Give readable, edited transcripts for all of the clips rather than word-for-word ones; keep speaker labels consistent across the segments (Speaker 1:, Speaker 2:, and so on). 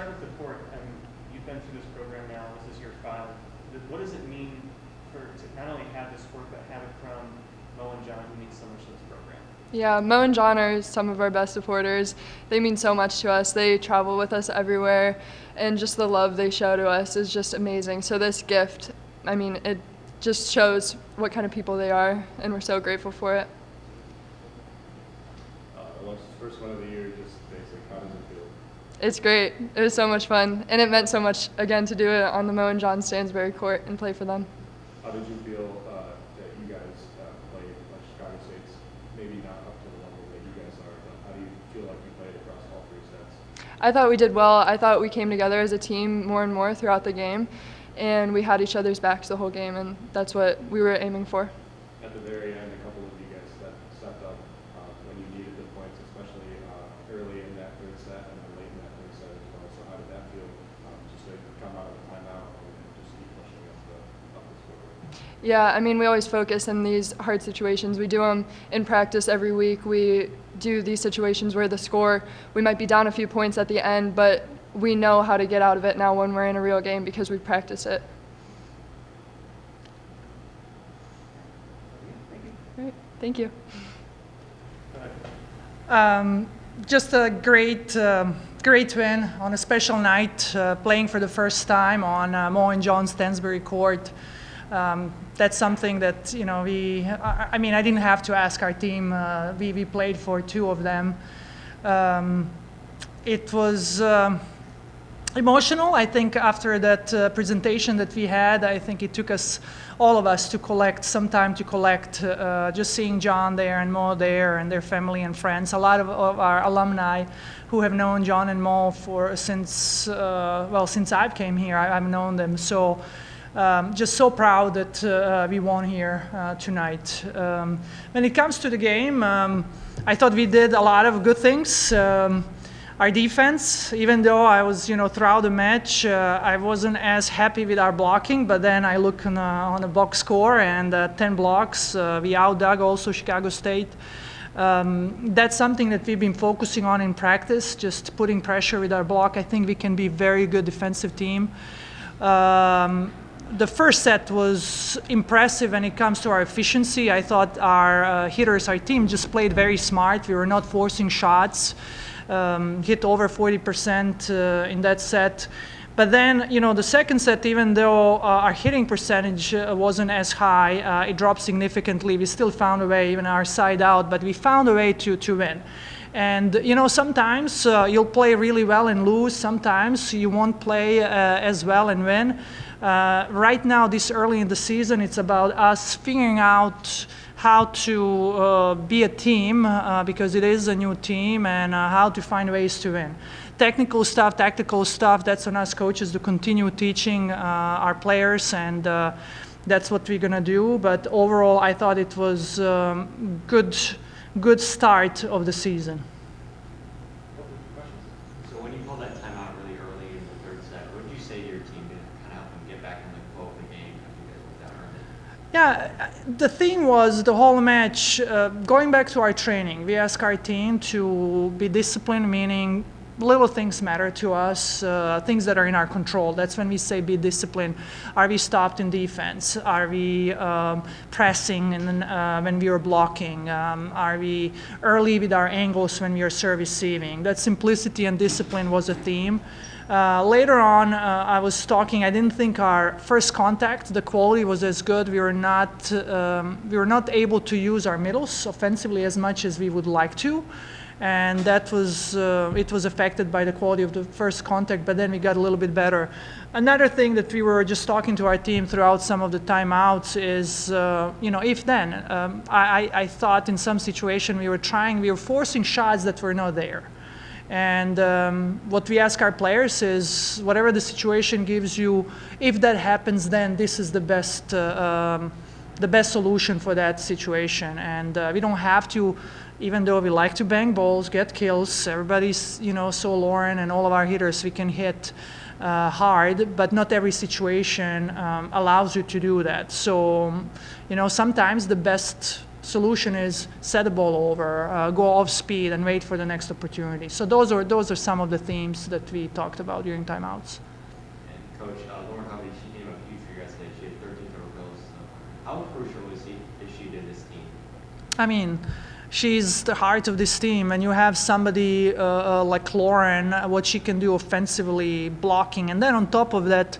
Speaker 1: start with the court. You've been through this program now. This is year 5. What does it mean to not only have this sport, but have it from Mo and John, who mean so much to this program?
Speaker 2: Yeah, Mo and John are some of our best supporters. They mean so much to us. They travel with us everywhere, and just the love they show to us is just amazing. So this gift, I mean, it just shows what kind of people they are, and we're so grateful for it.
Speaker 3: Alexis, first one of the year, just basic, how does it feel?
Speaker 2: It's great. It was so much fun, and it meant so much, again, to do it on the Mo and John Stansbury court and play for them.
Speaker 3: How did you feel that you guys played like Chicago State's, maybe not up to the level that you guys are, but how do you feel like you played across all 3 sets?
Speaker 2: I thought we did well. I thought we came together as a team more and more throughout the game, and we had each other's backs the whole game, and that's what we were aiming for.
Speaker 3: At the very end, a couple of you guys stepped up when you needed the points, especially early in that 3rd set and then late in that 3rd set as well. So how did that feel, just to come out of the timeout and just keep pushing up the score?
Speaker 2: Yeah, I mean, we always focus in these hard situations. We do them in practice every week. We do these situations where the score, we might be down a few points at the end, but we know how to get out of it now when we're in a real game because we practice it. Great, thank you.
Speaker 4: Just a great win on a special night, playing for the first time on Mo and John Stansbury court. That's something that, you know, I mean, I didn't have to ask our team. We played for 2 of them. It was emotional. I think after that presentation that we had, I think it took all of us to collect some time to collect. Just seeing John there and Mo there and their family and friends. A lot of our alumni who have known John and Mo since I've came here. I've known them. So just so proud that we won here tonight. When it comes to the game, I thought we did a lot of good things. Our defense, even though I was, throughout the match, I wasn't as happy with our blocking, but then I look on a box score and 10 blocks. We outdug also Chicago State. That's something that we've been focusing on in practice, just putting pressure with our block. I think we can be a very good defensive team. The first set was impressive when it comes to our efficiency. I thought our hitters, our team just played very smart. We were not forcing shots. Hit over 40% in that set. But then, the second set, even though our hitting percentage wasn't as high, it dropped significantly. We still found a way, even our side out, but we found a way to win. And, sometimes you'll play really well and lose. Sometimes you won't play as well and win. Right now, this early in the season, it's about us figuring out how to be a team because it is a new team, and how to find ways to win. Technical stuff, tactical stuff, that's on us coaches to continue teaching our players, and that's what we're going to do. But overall, I thought it was good start of the season.
Speaker 5: So when you called that timeout really early in the 3rd set, what did you say to your team to kind of help them get back in the flow of the game after you guys went down early?
Speaker 4: Yeah, the thing was the whole match, going back to our training, we asked our team to be disciplined, meaning little things matter to us, things that are in our control. That's when we say be disciplined. Are we stopped in defense? Are we pressing and then, when we are blocking? Are we early with our angles when we are serve receiving? That simplicity and discipline was a theme. Later on, I was talking. I didn't think our first contact, the quality was as good. We were not able to use our middles offensively as much as we would like to, and that was it was affected by the quality of the first contact. But then we got a little bit better. Another thing that we were just talking to our team throughout some of the timeouts is, if then. I thought in some situation we were forcing shots that were not there. And what we ask our players is, whatever the situation gives you, if that happens, then this is the best solution for that situation. And we don't have to, even though we like to bang balls, get kills. Everybody's, so Lauren and all of our hitters, we can hit hard, but not every situation allows you to do that. So, sometimes the best solution is set the ball over, go off speed, and wait for the next opportunity. So those are some of the themes that we talked about during timeouts.
Speaker 5: And Coach, Lauren Hovey, she came up huge for you guys today. She had 13 total goals. So how crucial is she to this team?
Speaker 4: I mean, she's the heart of this team, and you have somebody like Lauren, what she can do offensively, blocking, and then on top of that,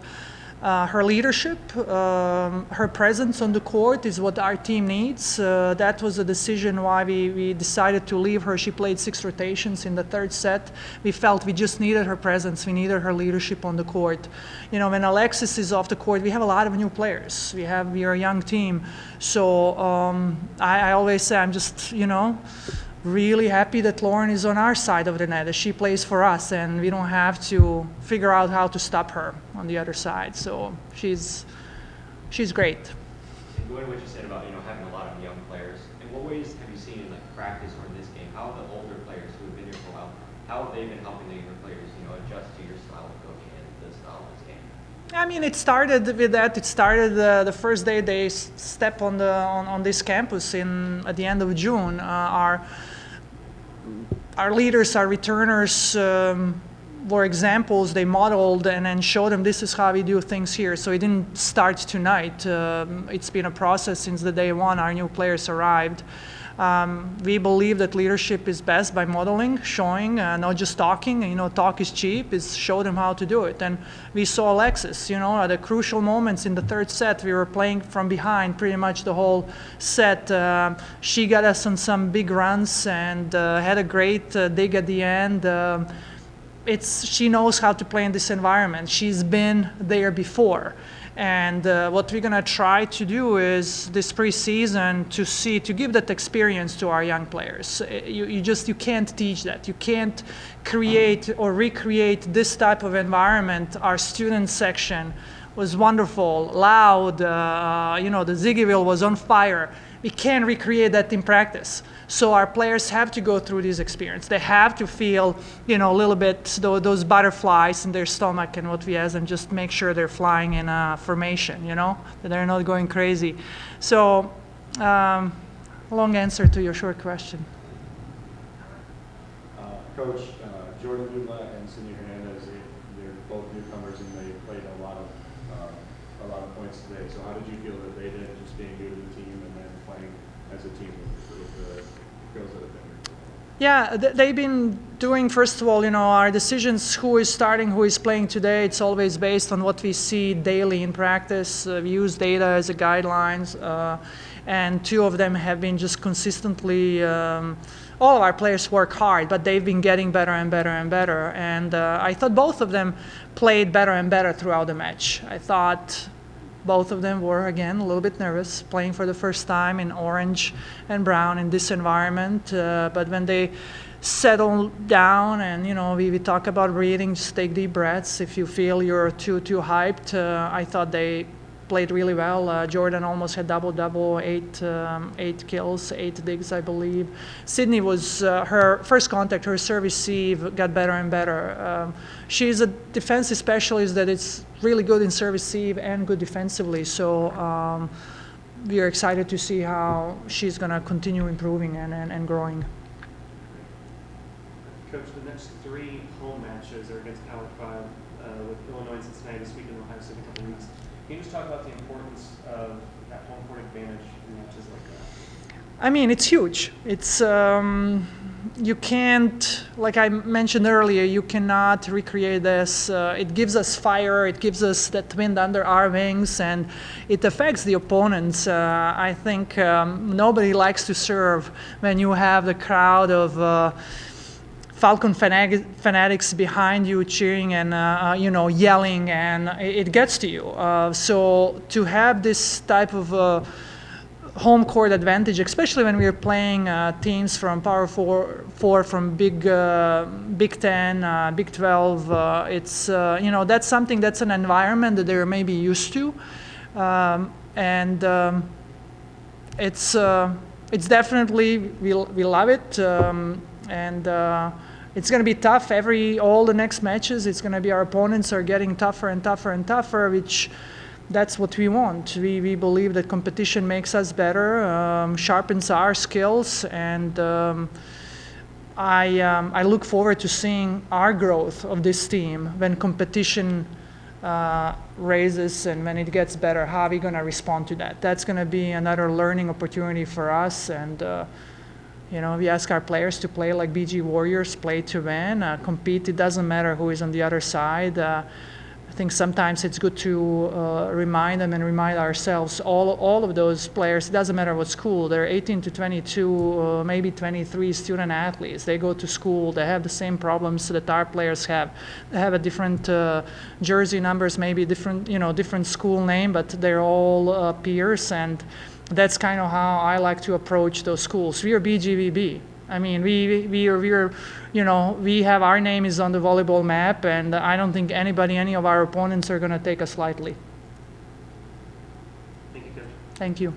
Speaker 4: her leadership, her presence on the court is what our team needs. That was a decision why we decided to leave her. She played 6 rotations in the third set. We felt we just needed her presence. We needed her leadership on the court. You know, when Alexis is off the court, we have a lot of new players. We are a young team. So I always say I'm just, really happy that Lauren is on our side of the net, as she plays for us, and we don't have to figure out how to stop her on the other side. So she's great.
Speaker 5: And going what you said about having a lot of young players, in what ways have you seen in practice or in this game how the older players who have been here for a while, how have they been helping the younger players adjust to your style of coaching and the style of this game?
Speaker 4: I mean, it started with that. It started the first day they step on this campus at the end of June. Our leaders, our returners, were examples they modeled and then showed them this is how we do things here. So it didn't start tonight. It's been a process since the day one our new players arrived. We believe that leadership is best by modeling, showing, not just talking. Talk is cheap. Is show them how to do it. And we saw Alexis. At the crucial moments in the third set, we were playing from behind pretty much the whole set. She got us on some big runs and had a great dig at the end. She knows how to play in this environment. She's been there before. And what we're going to try to do is this preseason to give that experience to our young players. You can't teach that. You can't create or recreate this type of environment. Our student section was wonderful, loud. The Ziggyville was on fire. We can't recreate that in practice. So our players have to go through this experience. They have to feel, a little bit those butterflies in their stomach, and what we ask them, just make sure they're flying in a formation, that they're not going crazy. So, long answer to your short question.
Speaker 3: Coach, Jordan Lula and Cindy Hernandez, they're both newcomers and they played a lot of points today. So how did you feel that they did, just being new to the team and then playing as a team with the girls that have been here?
Speaker 4: Yeah, they've been doing, first of all, our decisions, who is starting, who is playing today, it's always based on what we see daily in practice. We use data as a guidelines, and 2 of them have been just consistently, all of our players work hard, but they've been getting better and better and better. And I thought both of them played better and better throughout the match. I thought both of them were, again, a little bit nervous, playing for the first time in orange and brown in this environment. But when they settle down and, we talk about breathing, just take deep breaths. If you feel you're too hyped, I thought they played really well. Jordan almost had double-double, 8 kills, 8 digs, I believe. Sydney was her first contact, her serve-receive got better and better. She's a defensive specialist that is really good in serve-receive and good defensively. So we are excited to see how she's going to continue improving and growing.
Speaker 1: Coach, the next 3 home matches are against Power 5 with Illinois and Cincinnati this week and Ohio State in a couple weeks. Can you just talk about the importance of that home court advantage in matches like that?
Speaker 4: I mean, it's huge. It's you can't, like I mentioned earlier, you cannot recreate this. It gives us fire. It gives us that wind under our wings, and it affects the opponents. I think nobody likes to serve when you have the crowd of Falcon fanatics behind you cheering and yelling, and it gets to you. So to have this type of home court advantage, especially when we're playing teams from Power 4 from Big 10, Big 12, it's that's something, that's an environment that they're maybe used to, and it's definitely we love it, and it's going to be tough. All the next matches, it's going to be our opponents are getting tougher and tougher and tougher, which that's what we want. We believe that competition makes us better, sharpens our skills, and I look forward to seeing our growth of this team when competition raises and when it gets better. How are we going to respond to that? That's going to be another learning opportunity for us, and we ask our players to play like BG Warriors, play to win, compete. It doesn't matter who is on the other side. I think sometimes it's good to remind them and remind ourselves, all of those players, it doesn't matter what school, they're 18 to 22, maybe 23 student athletes. They go to school, they have the same problems that our players have. They have a different jersey numbers, maybe different school name, but they're all peers, and that's kind of how I like to approach those schools. We are BGVB. I mean, we have our name is on the volleyball map, and I don't think any of our opponents are going to take us lightly.
Speaker 1: Thank you, Coach.
Speaker 4: Thank you.